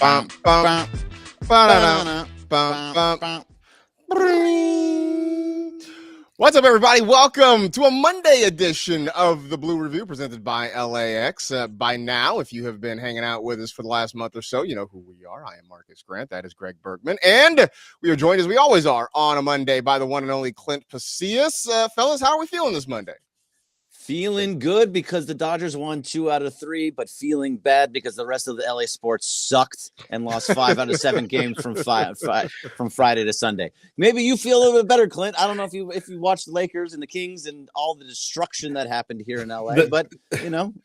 Bum, bum, ba-da-da, bum, bum. What's up, everybody? Welcome to a Monday edition of the Blue Review presented by LAX. By now, if you have been hanging out with us for the last month or so, you know who we are. I am Marcus Grant. That is Greg Bergman. And we are joined, as we always are, on a Monday by the one and only Clint Pasillas. Fellas, how are we feeling this Monday? Feeling good because the Dodgers won 2 out of 3, but feeling bad because the rest of the LA sports sucked and lost 5 out of 7 games from Friday to Sunday. Maybe you feel a little bit better, Clint. I don't know if you watched the Lakers and the Kings and all the destruction that happened here in LA, but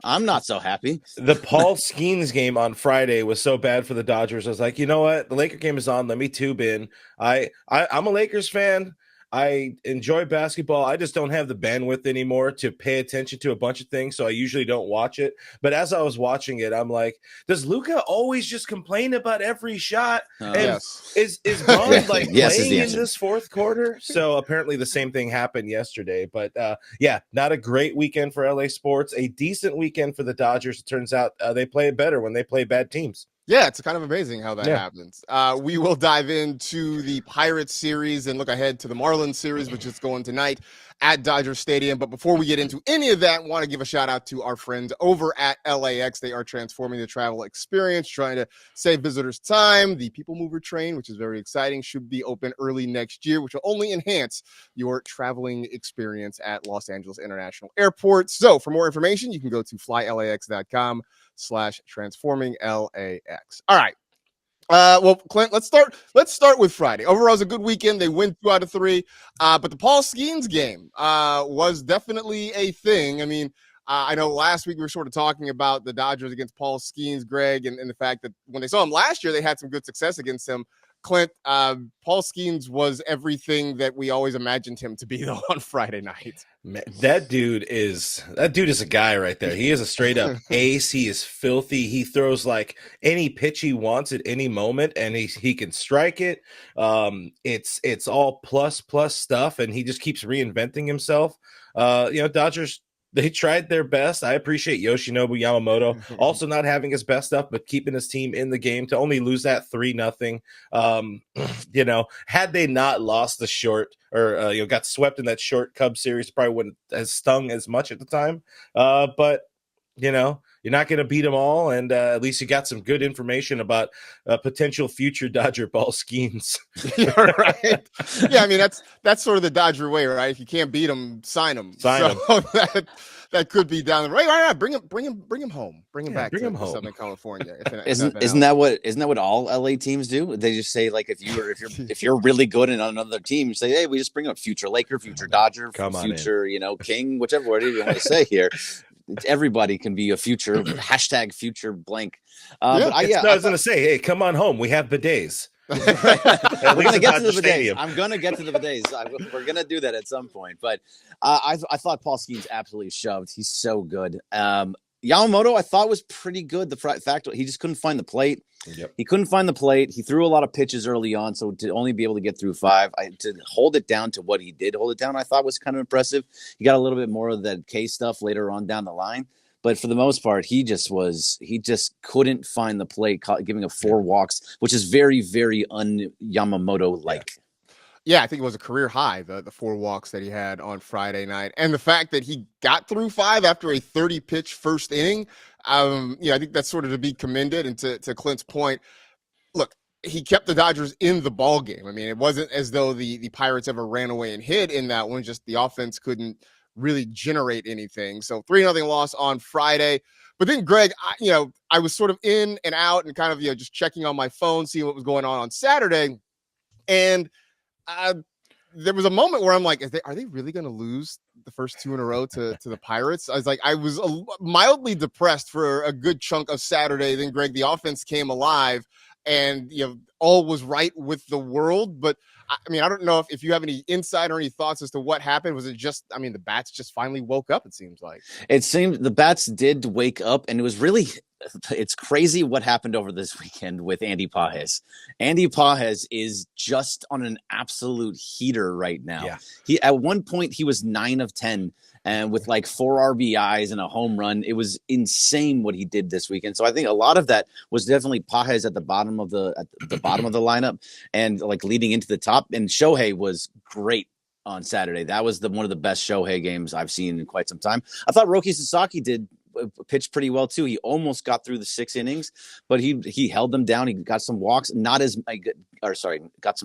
I'm not so happy. The Paul Skeens game on Friday was so bad for the Dodgers. I was like, you know what? The Laker game is on. Let me tube in. I'm a Lakers fan. I enjoy basketball. I just don't have the bandwidth anymore to pay attention to a bunch of things, so I usually don't watch it. But as I was watching it, I'm like, does Luka always just complain about every shot? And yes. Is Bond playing in this fourth quarter? So apparently the same thing happened yesterday. But not a great weekend for LA sports. A decent weekend for the Dodgers. It turns out they play it better when they play bad teams. Yeah, it's kind of amazing how that happens. We will dive into the Pirates series and look ahead to the Marlins series, which is going tonight at Dodger Stadium. But before we get into any of that, I want to give a shout out to our friends over at LAX. They are transforming the travel experience, trying to save visitors time. The People Mover train, which is very exciting, should be open early next year, which will only enhance your traveling experience at Los Angeles International Airport. So for more information, you can go to flylax.com/transforming LAX. All right. Well, Clint, let's start with Friday. Overall, it was a good weekend. They win 2 out of 3. But the Paul Skeens game was definitely a thing. I mean, I know last week we were sort of talking about the Dodgers against Paul Skeens, Greg, and the fact that when they saw him last year, they had some good success against him. Clint, Paul Skeens was everything that we always imagined him to be, though, on Friday night. Man, that dude is a guy right there. He is a straight up ace. He is filthy. He throws like any pitch he wants at any moment, and he can strike it. It's all plus stuff, and he just keeps reinventing himself. Dodgers, they tried their best. I appreciate Yoshinobu Yamamoto also not having his best stuff, but keeping his team in the game to only lose that 3-0. Had they not lost the short or got swept in that short Cubs series, probably wouldn't have stung as much at the time. But you're not going to beat them all, and at least you got some good information about potential future Dodger Paul Skeens. Right? Yeah, I mean that's sort of the Dodger way, right? If you can't beat them, sign them. That could be down the road. Right. Bring him home. Bring him back to Southern California. Isn't that what all LA teams do? They just say, like, if you're really good in another team, you say, hey, we just bring up future Laker, future Dodger, future King, whichever word you want to say here. Everybody can be a future #future blank. I was going to say, hey, come on home. We have bidets. We're going to get to the bidets. I'm going to get to the bidets. We're going to do that at some point. But I thought Paul Skeens absolutely shoved. He's so good. Yamamoto, I thought, was pretty good. The fact he just couldn't find the plate. Yep. He couldn't find the plate. He threw a lot of pitches early on, so to only be able to get through 5, to hold it down to what he did hold it down, I thought was kind of impressive. He got a little bit more of that K stuff later on down the line, but for the most part, he just couldn't find the plate, giving up 4 walks, which is very, very un-Yamamoto like. Yeah, I think it was a career high, the 4 walks that he had on Friday night. And the fact that he got through 5 after a 30-pitch first inning, I think that's sort of to be commended. And to Clint's point, look, he kept the Dodgers in the ball game. I mean, it wasn't as though the Pirates ever ran away and hid in that one, just the offense couldn't really generate anything. So 3-0 loss on Friday. But then, Greg, I was sort of in and out and kind of just checking on my phone, seeing what was going on Saturday. And there was a moment where I'm like, are they really going to lose the first 2 in a row to the Pirates? I was mildly depressed for a good chunk of Saturday. Then, Greg, the offense came alive and, all was right with the world. But I mean, I don't know if you have any insight or any thoughts as to what happened. Was it just, the bats just finally woke up, it seems like. It seemed the bats did wake up, and it was really it's crazy what happened over this weekend with Andy Pages. Andy Pages is just on an absolute heater right now. Yeah. He at one point he was 9 of 10 and with like 4 RBIs and a home run. It was insane what he did this weekend. So I think a lot of that was definitely Pages at the bottom of the lineup and like leading into the top. And Shohei was great on Saturday. That was one of the best Shohei games I've seen in quite some time. I thought Roki Sasaki pitched pretty well too. He almost got through the 6 innings, but he held them down. He got some walks, got some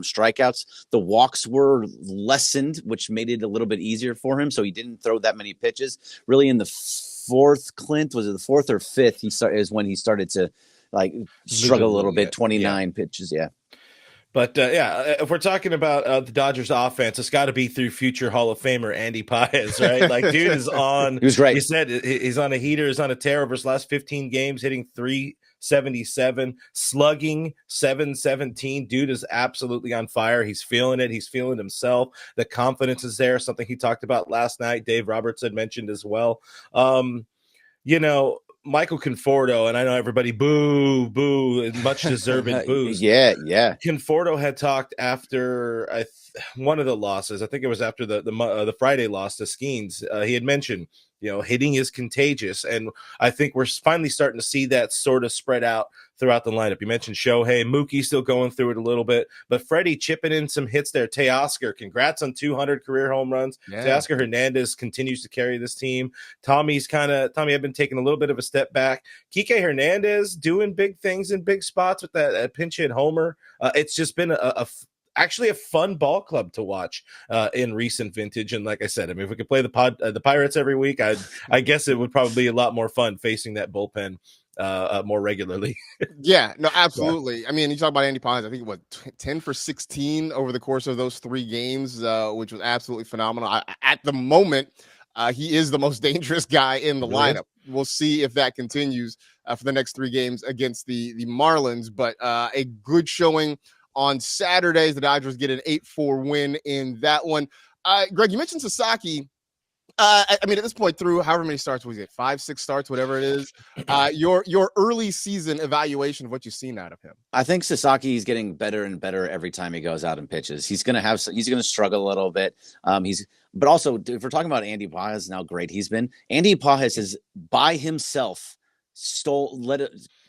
strikeouts. The walks were lessened, which made it a little bit easier for him. So he didn't throw that many pitches. Really, in the fourth, Clint, was it the 4th or 5th? Is when he started to like struggle a little bit. 29 pitches, yeah. But if we're talking about the Dodgers offense, it's got to be through future Hall of Famer Andy Pages, right? Like, dude is on. He was great. You said he's on a heater. He's on a tear over his last 15 games, hitting .377, slugging .717. Dude is absolutely on fire. He's feeling it. He's feeling himself. The confidence is there. Something he talked about last night. Dave Roberts had mentioned as well. Michael Conforto, and I know everybody boo, and much deserved boos. Yeah. Conforto had talked after one of the losses. I think it was after the Friday loss to Skeens. He had mentioned, hitting is contagious, and I think we're finally starting to see that sort of spread out throughout the lineup. You mentioned Shohei, Mookie still going through it a little bit, but Freddie chipping in some hits there. Teoscar, congrats on 200 career home runs. Yeah. Teoscar Hernandez continues to carry this team. Tommy had been taking a little bit of a step back. Kike Hernandez doing big things in big spots with that pinch hit homer. It's just been actually a fun ball club to watch in recent vintage. And like I said, if we could play the Pirates every week, I guess it would probably be a lot more fun facing that bullpen more regularly. Yeah, no, absolutely. Yeah. I mean, you talk about Andy Pages, I think 10 for 16 over the course of those 3 games, which was absolutely phenomenal. At the moment, he is the most dangerous guy in the lineup. We'll see if that continues for the next 3 games against the Marlins, but a good showing on Saturdays. The Dodgers get an 8-4 win in that one. Greg, you mentioned Sasaki. I mean, at this point, through however many starts was it, 5, 6 starts, whatever it is. Your early season evaluation of what you've seen out of him. I think Sasaki is getting better and better every time he goes out and pitches. He's going to struggle a little bit. But also, if we're talking about Andy Pages, how great he's been. Andy Pages has by himself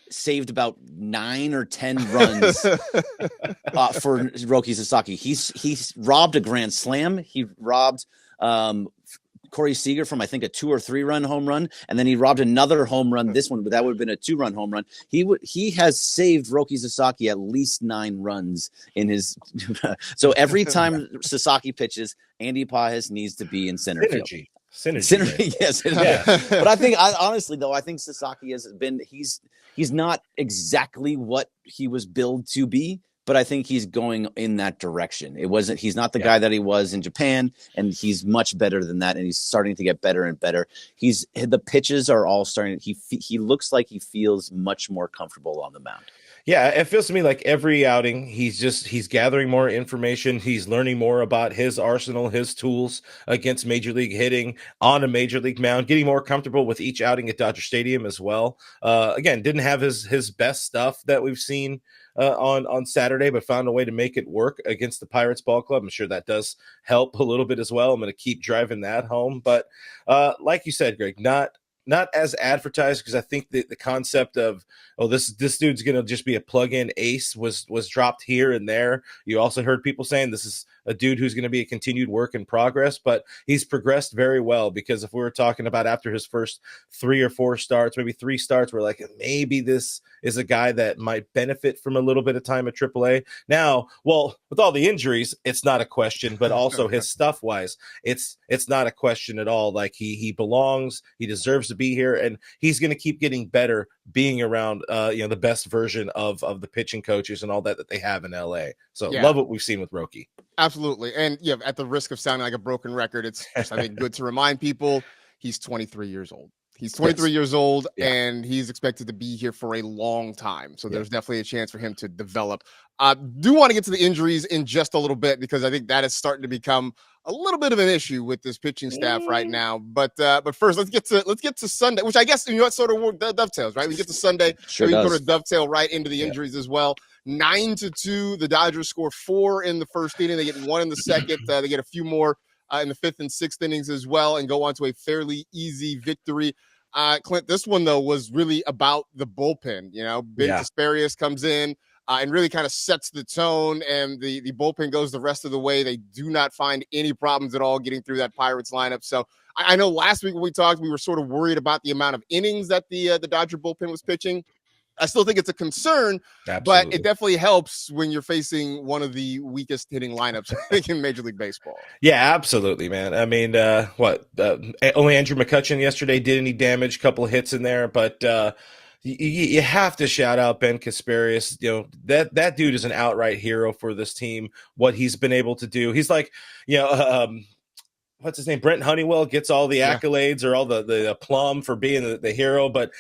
saved about 9 or 10 runs for Roki Sasaki. He's robbed a grand slam. He robbed Corey Seager from, I think, a 2 or 3 run home run, and then he robbed another home run. This one, but that would have been a 2-run home run. He has saved Roki Sasaki at least 9 runs in his. So every time Sasaki pitches, Andy Pages needs to be in center field. Synergy, yes. Yeah. But I think, honestly, though, I think Sasaki has been. He's not exactly what he was billed to be, but I think he's going in that direction. He's not the guy that he was in Japan, and he's much better than that. And he's starting to get better and better. The pitches are all starting. He looks like he feels much more comfortable on the mound. Yeah, it feels to me like every outing, he's gathering more information. He's learning more about his arsenal, his tools against major league hitting on a major league mound, getting more comfortable with each outing at Dodger Stadium as well. Again, didn't have his best stuff that we've seen on Saturday, but found a way to make it work against the Pirates ball club. I'm sure that does help a little bit as well. I'm going to keep driving that home. But like you said, Greg, not as advertised, because I think the concept of, this dude's going to just be a plug-in ace was dropped here and there. You also heard people saying this is a dude who's going to be a continued work in progress, but he's progressed very well, because if we were talking about after his first 3 or 4 starts, maybe 3 starts, we're like, maybe this is a guy that might benefit from a little bit of time at AAA. Now, well, with all the injuries, it's not a question, but also his stuff wise, it's not a question at all. Like he belongs, he deserves to be here, and he's going to keep getting better being around the best version of the pitching coaches and all that they have in LA. So love what we've seen with Roki. Absolutely. And at the risk of sounding like a broken record, it's just, I think, good to remind people he's 23 years old. He's 23 years old, Yeah. and he's expected to be here for a long time. So there's definitely a chance for him to develop. Do want to get to the injuries in just a little bit because I think that is starting to become a little bit of an issue with this pitching staff right now. But first, let's get to Sunday, which I guess sort of dovetails, right? We get to Sunday, Sure we does. sort of dovetail right into the injuries as well. 9-2, the Dodgers score 4 in the first inning. They get 1 in the second. They get a few more in the 5th and 6th innings as well, and go on to a fairly easy victory. Clint, this one though was really about the bullpen. Ben Casparius comes in and really kind of sets the tone, and the bullpen goes the rest of the way. They do not find any problems at all getting through that Pirates lineup. So I know last week when we talked, we were sort of worried about the amount of innings that the Dodger bullpen was pitching. I still think it's a concern, but it definitely helps when you're facing one of the weakest hitting lineups in Major League Baseball. Yeah, absolutely, man. I mean, only Andrew McCutchen yesterday did any damage, couple of hits in there, but you have to shout out Ben Casparius. That dude is an outright hero for this team. What he's been able to do, he's like, what's his name? Brent Honeywell gets all the accolades or all the plum for being the hero. But,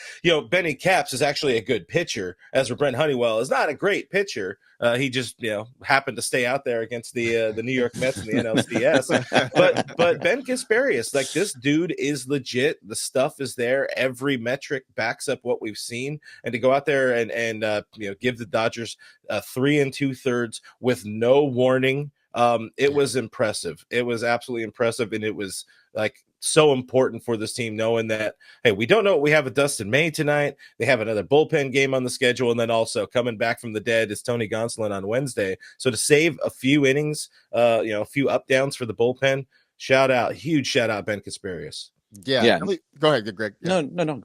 Benny Caps is actually a good pitcher, as for Brent Honeywell is not a great pitcher. He just, happened to stay out there against the New York Mets and the NLCS. but Ben Casparius, like, this dude is legit. The stuff is there. Every metric backs up what we've seen. And to go out there and give the Dodgers 3 2/3 with no warning. It was impressive. It was absolutely impressive. And it was like so important for this team, knowing that, hey, we don't know what we have with Dustin May tonight. They have another bullpen game on the schedule. And then also coming back from the dead is Tony Gonsolin on Wednesday. So to save a few innings, a few up downs for the bullpen, huge shout out, Ben Casparius. Yeah. Go ahead, Greg. Yeah. No.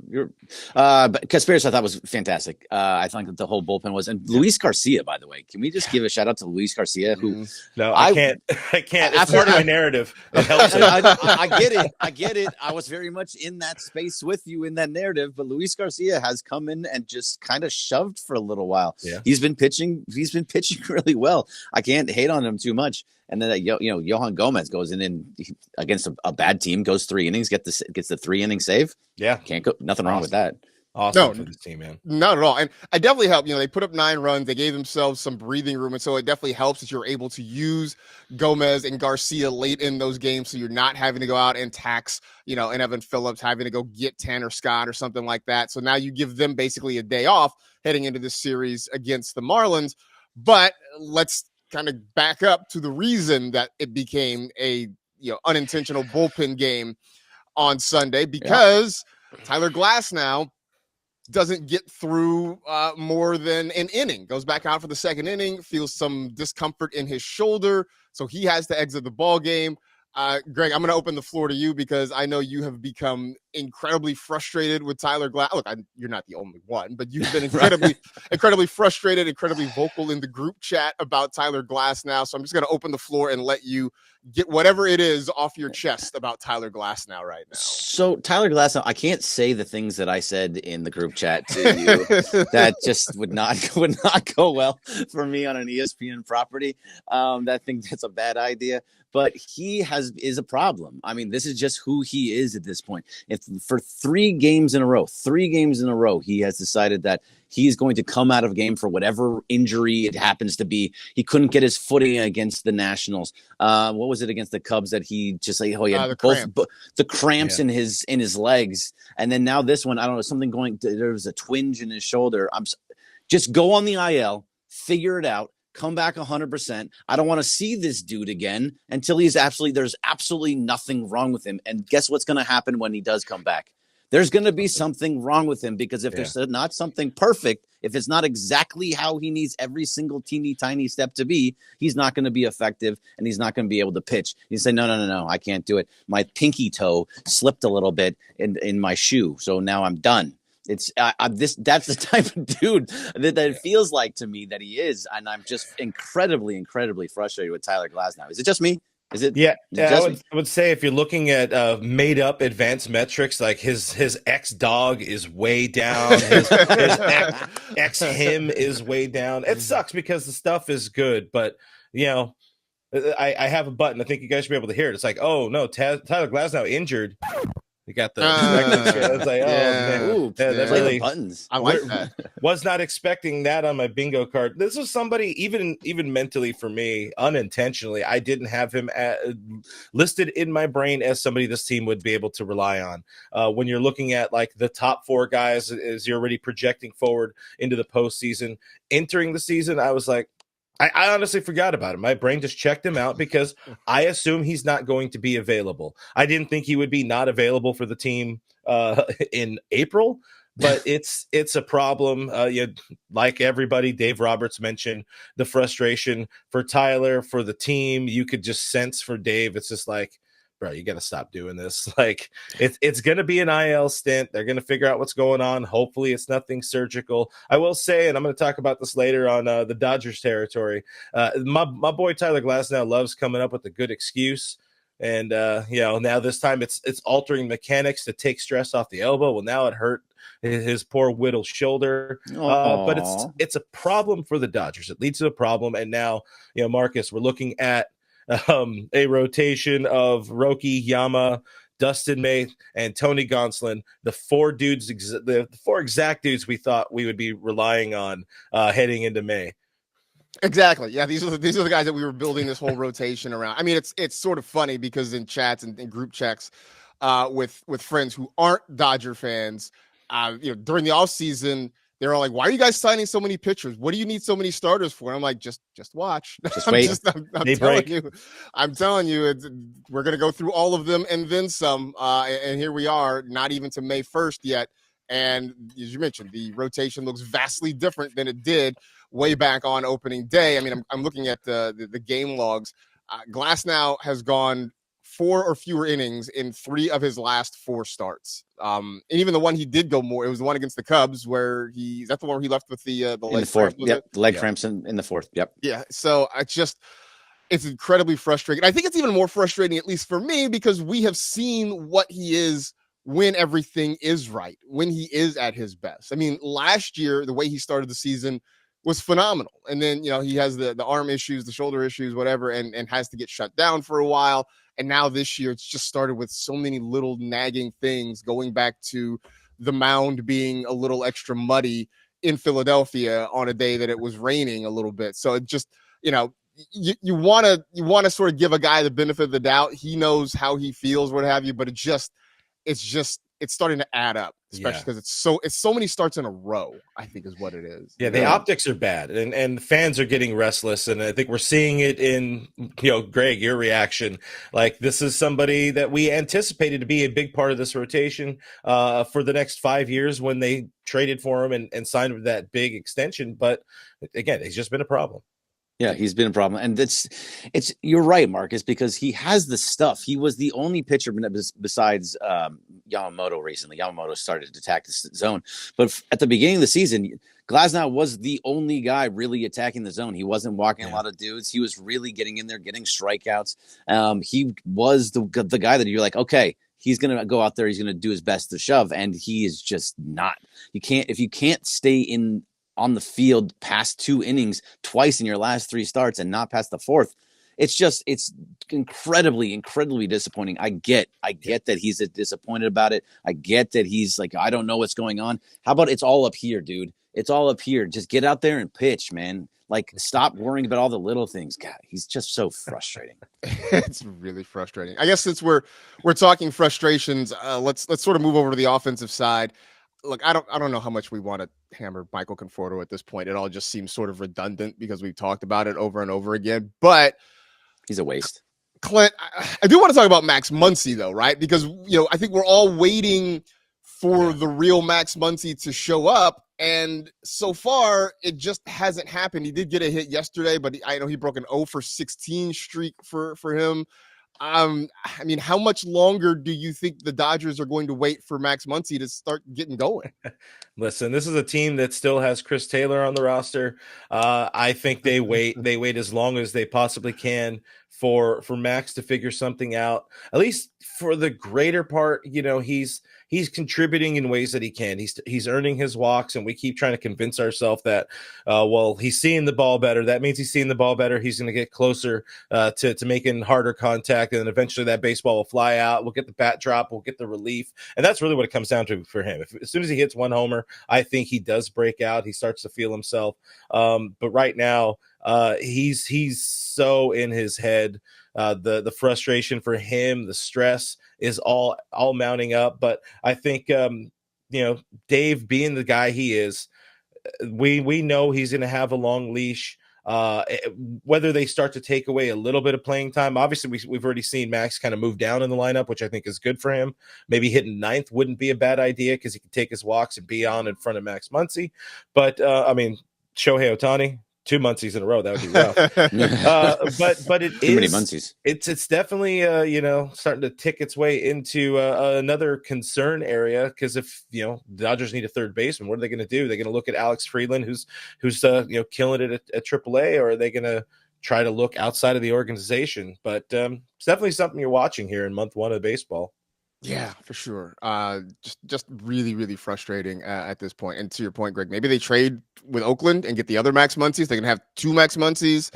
But Casparius, I thought was fantastic. I think that the whole bullpen was, and Luis Garcia, by the way, can we just give a shout out to Luis Garcia? Who? No, I can't. It's part of my narrative. It helps. I get it. I was very much in that space with you in that narrative, but Luis Garcia has come in and just kind of shoved for a little while. Yeah. He's been pitching really well. I can't hate on him too much. And then Johan Gomez goes in against a bad team, goes 3 innings, gets the 3 inning save. Yeah, can't go. Nothing wrong with that. Awesome for this team, man. Not at all. And I definitely helped. They put up 9 runs. They gave themselves some breathing room, and so it definitely helps that you're able to use Gomez and Garcia late in those games, so you're not having to go out and tax, and Evan Phillips having to go get Tanner Scott or something like that. So now you give them basically a day off heading into this series against the Marlins. But let's kind of back up to the reason that it became a unintentional bullpen game on Sunday, because Tyler Glasnow doesn't get through more than an inning, goes back out for the second inning, feels some discomfort in his shoulder, so he has to exit the ball game. Greg, I'm going to open the floor to you because I know you have become incredibly frustrated with Tyler Glasnow. Look, you're not the only one, but you've been incredibly frustrated, incredibly vocal in the group chat about Tyler Glasnow. So I'm just going to open the floor and let you get whatever it is off your chest about Tyler Glasnow right now. So Tyler Glasnow, I can't say the things that I said in the group chat to you. That just would not go well for me on an ESPN property. I think that's a bad idea. But he is a problem. I mean, this is just who he is at this point. If for 3 games in a row, he has decided that he's going to come out of game for whatever injury it happens to be. He couldn't get his footing against the Nationals. What was it against the Cubs that he just he had the cramps in his legs, and then now this one, I don't know, something going. There was a twinge in his shoulder. Just go on the IL, figure it out. Come back 100%. I don't want to see this dude again until there's absolutely nothing wrong with him. And guess what's going to happen when he does come back? There's going to be something wrong with him, because if there's not something perfect, if it's not exactly how he needs every single teeny tiny step to be, he's not going to be effective, and he's not going to be able to pitch. You say, no, I can't do it. My pinky toe slipped a little bit in my shoe, so now I'm done. It's that's the type of dude that it feels like to me that he is, and I'm just incredibly frustrated with Tyler Glasnow. Is it just me? Is it? Yeah, I would say if you're looking at made up advanced metrics, like his ex dog is way down, his ex him is way down. It sucks because the stuff is good, but I have a button. I think you guys should be able to hear it. It's like, oh no, Tyler Glasnow injured. You got the respectance. It's like, oh man, Ooh, that play really the buttons. I like that. Was not expecting that on my bingo card. This was somebody, even mentally for me, unintentionally, I didn't have him listed in my brain as somebody this team would be able to rely on. When you're looking at like the top 4 guys as you're already projecting forward into the postseason, entering the season, I was like, I honestly forgot about him. My brain just checked him out because I assume he's not going to be available. I didn't think he would be not available for the team in April, but it's a problem. Like everybody, Dave Roberts mentioned the frustration for Tyler, for the team. You could just sense for Dave. It's just like, bro, you got to stop doing this. Like it's going to be an IL stint. They're going to figure out what's going on. Hopefully it's nothing surgical. I will say, and I'm going to talk about this later on the Dodgers territory. My boy Tyler Glasnow loves coming up with a good excuse. And now this time it's altering mechanics to take stress off the elbow. Well, now it hurt his poor Whittle shoulder. But it's a problem for the Dodgers. It leads to a problem. And now, Marcus, we're looking at a rotation of Roki, Yama, Dustin May, and Tony Gonsolin, the 4 dudes, the 4 exact dudes we thought we would be relying on heading into May. Exactly. Yeah, these are the guys that we were building this whole rotation around. I mean, it's sort of funny because in chats and in group checks with friends who aren't Dodger fans, during the offseason, they're all like, why are you guys signing so many pitchers? What do you need so many starters for? And I'm like, just watch. Just wait. I'm telling you, we're going to go through all of them and then some. And here we are, not even to May 1st yet. And as you mentioned, the rotation looks vastly different than it did way back on opening day. I mean, I'm looking at the game logs. Glasnow has gone 4 or fewer innings in 3 of his last 4 starts. And even the one he did go more, it was the one against the Cubs where is that the one where he left with the leg in the 4th? Yep, leg cramps in the 4th. Yep. Yeah. So it's incredibly frustrating. I think it's even more frustrating, at least for me, because we have seen what he is when everything is right, when he is at his best. I mean, last year, the way he started the season was phenomenal. And then, he has the arm issues, the shoulder issues, whatever, and has to get shut down for a while. And now this year, it's just started with so many little nagging things, going back to the mound being a little extra muddy in Philadelphia on a day that it was raining a little bit. So it just, you want to sort of give a guy the benefit of the doubt. He knows how he feels, what have you, but it's starting to add up, especially because it's so many starts in a row, I think is what it is. Yeah, the optics are bad, and fans are getting restless, and I think we're seeing it in, Greg, your reaction. Like, this is somebody that we anticipated to be a big part of this rotation for the next 5 years when they traded for him and signed that big extension. But again, he's just been a problem. Yeah, he's been a problem. And you're right, Marcus, because he has the stuff. He was the only pitcher besides Yamamoto recently. Yamamoto started to attack the zone. But at the beginning of the season, Glasnow was the only guy really attacking the zone. He wasn't walking a lot of dudes. He was really getting in there, getting strikeouts. He was the guy that you're like, okay, he's going to go out there. He's going to do his best to shove. And he is just not. If you can't stay on the field past 2 innings twice in your last 3 starts and not past the 4th, it's incredibly, incredibly disappointing. I get that he's disappointed about it. I get that he's like, I don't know what's going on. How about it's all up here, dude? It's all up here. Just get out there and pitch, man. Like, stop worrying about all the little things. God, he's just so frustrating. It's really frustrating. I guess since we're talking frustrations, let's sort of move over to the offensive side. Look, I don't know how much we want to hammer Michael Conforto at this point. It all just seems sort of redundant because we've talked about it over and over again. But he's a waste. Clint, I do want to talk about Max Muncy, though, right? Because, I think we're all waiting for the real Max Muncy to show up. And so far, it just hasn't happened. He did get a hit yesterday, but I know he broke an 0 for 16 streak for him. I mean, how much longer do you think the Dodgers are going to wait for Max Muncy to start getting going? Listen, this is a team that still has Chris Taylor on the roster. I think they wait as long as they possibly can for Max to figure something out. At least for the greater part, he's contributing in ways that he can. He's earning his walks, and we keep trying to convince ourselves that, he's seeing the ball better. That means he's seeing the ball better. He's going to get closer to making harder contact, and then eventually that baseball will fly out. We'll get the bat drop. We'll get the relief, and that's really what it comes down to for him. As soon as he hits one homer, I think he does break out. He starts to feel himself. But right now, he's so in his head. The frustration for him, the stress is all mounting up. But I think Dave, being the guy he is, we know he's going to have a long leash. Whether they start to take away a little bit of playing time, obviously we've already seen Max kind of move down in the lineup, which I think is good for him. Maybe hitting ninth wouldn't be a bad idea because he can take his walks and be on in front of Max Muncy. But Shohei Ohtani, 2 Muncies in a row, that would be rough. But it Too many Muncies. It's definitely starting to tick its way into another concern area, because if the Dodgers need a third baseman, what are they going to do? They're going to look at Alex Friedland, who's killing it at AAA, or are they going to try to look outside of the organization? But it's definitely something you're watching here in month 1 of baseball. Yeah, for sure. Just really, really frustrating at this point. And to your point, Greg, maybe they trade with Oakland and get the other Max Muncies. They can have 2 Max Muncies,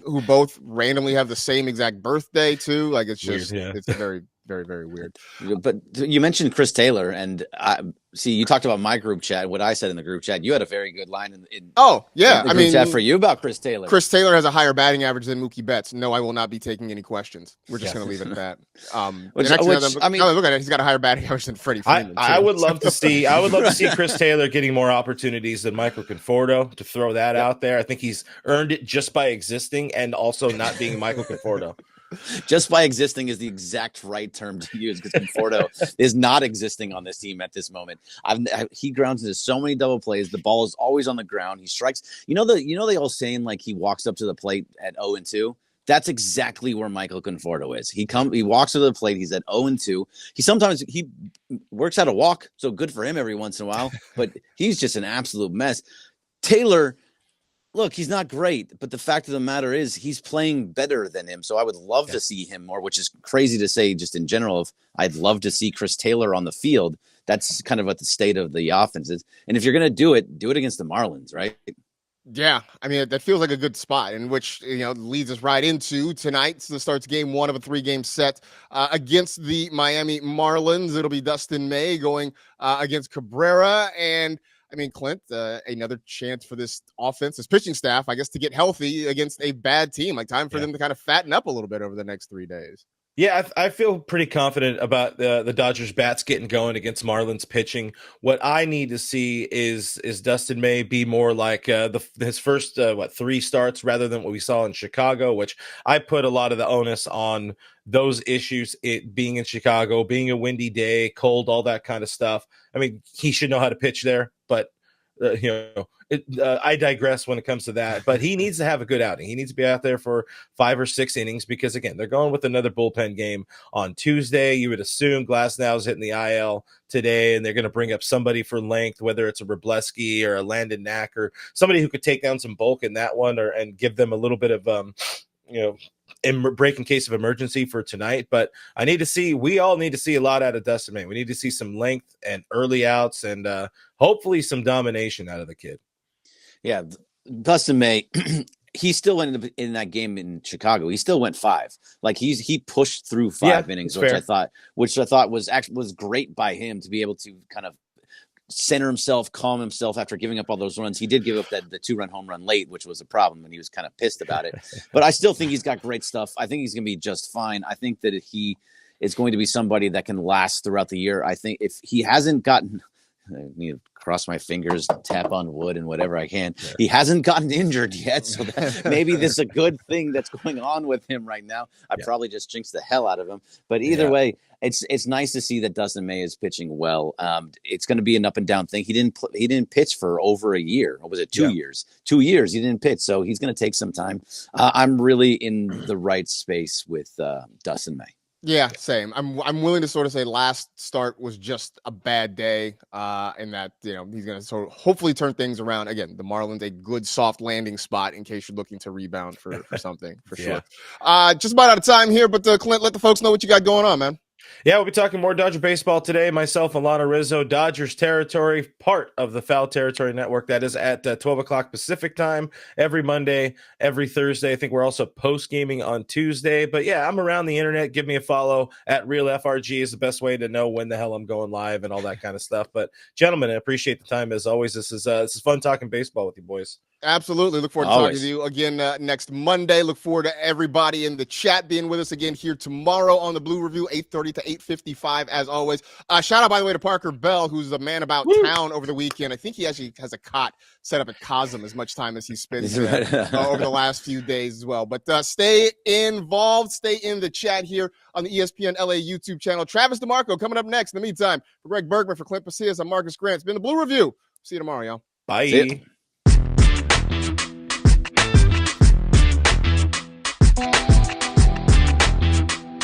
who both randomly have the same exact birthday too. Like, it's just weird, It's very, very, very weird. But you mentioned Chris Taylor, and you talked about my group chat. What I said in the group chat, you had a very good line in the group chat for you about Chris Taylor. Chris Taylor has a higher batting average than Mookie Betts. No, I will not be taking any questions. We're just going to leave it at that. Look at it. He's got a higher batting average than Freddie Freeman. I would love to see Chris Taylor getting more opportunities than Michael Conforto, to throw that out there. I think he's earned it just by existing and also not being Michael Conforto. Just by existing is the exact right term to use, because Conforto is not existing on this team at this moment. He grounds into so many double plays. The ball is always on the ground. He strikes. They all saying like he walks up to the plate at 0-2. That's exactly where Michael Conforto is. He walks to the plate. He's at 0-2. He works out a walk, so good for him every once in a while. But he's just an absolute mess. Taylor. Look, he's not great, but the fact of the matter is he's playing better than him. So I would love to see him more, which is crazy to say just in general. I'd love to see Chris Taylor on the field. That's kind of what the state of the offense is. And if you're going to do it against the Marlins, right? Yeah, I mean, that feels like a good spot, in which leads us right into tonight. So starts game 1 of a 3-game set against the Miami Marlins. It'll be Dustin May going against Cabrera, and I mean, Clint, another chance for this offense, this pitching staff, I guess, to get healthy against a bad team. Like, time for them to kind of fatten up a little bit over the next 3 days. Yeah, I feel pretty confident about the Dodgers bats getting going against Marlins pitching. What I need to see is Dustin May be more like his first 3 starts, rather than what we saw in Chicago, which I put a lot of the onus on those issues, it being in Chicago, being a windy day, cold, all that kind of stuff. I mean, he should know how to pitch there, but I digress when it comes to that. But he needs to have a good outing. He needs to be out there for 5 or 6 innings, because again, they're going with another bullpen game on Tuesday. You would assume Glasnow is hitting the IL today, and they're going to bring up somebody for length, whether it's a Robleski or a Landon Knack or somebody who could take down some bulk in that one, and give them a little bit of break in case of emergency for tonight. But we all need to see a lot out of Dustin May. We need to see some length and early outs, and hopefully some domination out of the kid. Yeah, Dustin May, he still ended up in that game in Chicago. He still went 5. Like, he pushed through 5 innings, which I thought was great by him to be able to kind of center himself, calm himself after giving up all those runs. He did give up the 2-run home run late, which was a problem, and he was kind of pissed about it. But I still think he's got great stuff. I think he's going to be just fine. I think that he is going to be somebody that can last throughout the year. I think if he hasn't gotten, I need to cross my fingers, tap on wood and whatever I can. Yeah. He hasn't gotten injured yet, so that maybe this is a good thing that's going on with him right now. I probably just jinxed the hell out of him. But either way, it's nice to see that Dustin May is pitching well. It's going to be an up and down thing. He didn't pitch for over a year. Or was it 2 years? 2 years he didn't pitch, so he's going to take some time. I'm really in the right space with Dustin May. Yeah, same. I'm willing to sort of say last start was just a bad day, and that he's going to sort of hopefully turn things around. Again, the Marlins a good soft landing spot in case you're looking to rebound for something for Yeah. sure. Just about out of time here, but Clint, let the folks know what you got going on, man. Yeah, we'll be talking more Dodger baseball today. Myself, Alana Rizzo, Dodgers territory, part of the Foul Territory Network. That is at 12 o'clock Pacific time every Monday, every Thursday. I think we're also post-gaming on Tuesday. But yeah, I'm around the internet. Give me a follow at RealFRG is the best way to know when the hell I'm going live and all that kind of stuff. But gentlemen, I appreciate the time as always. This is fun talking baseball with you boys. Absolutely. Look forward to talking to you again next Monday. Look forward to everybody in the chat being with us again here tomorrow on the Blue Review, 8:30 to 8:55, as always. Shout out, by the way, to Parker Bell, who's a man about town over the weekend. I think he actually has a cot set up at Cosm as much time as he spends there over the last few days as well. But stay involved. Stay in the chat here on the ESPN LA YouTube channel. Travis DeMarco coming up next. In the meantime, for Greg Bergman, for Clint Pasillas, I'm Marcus Grant. It's been the Blue Review. See you tomorrow, y'all. Bye.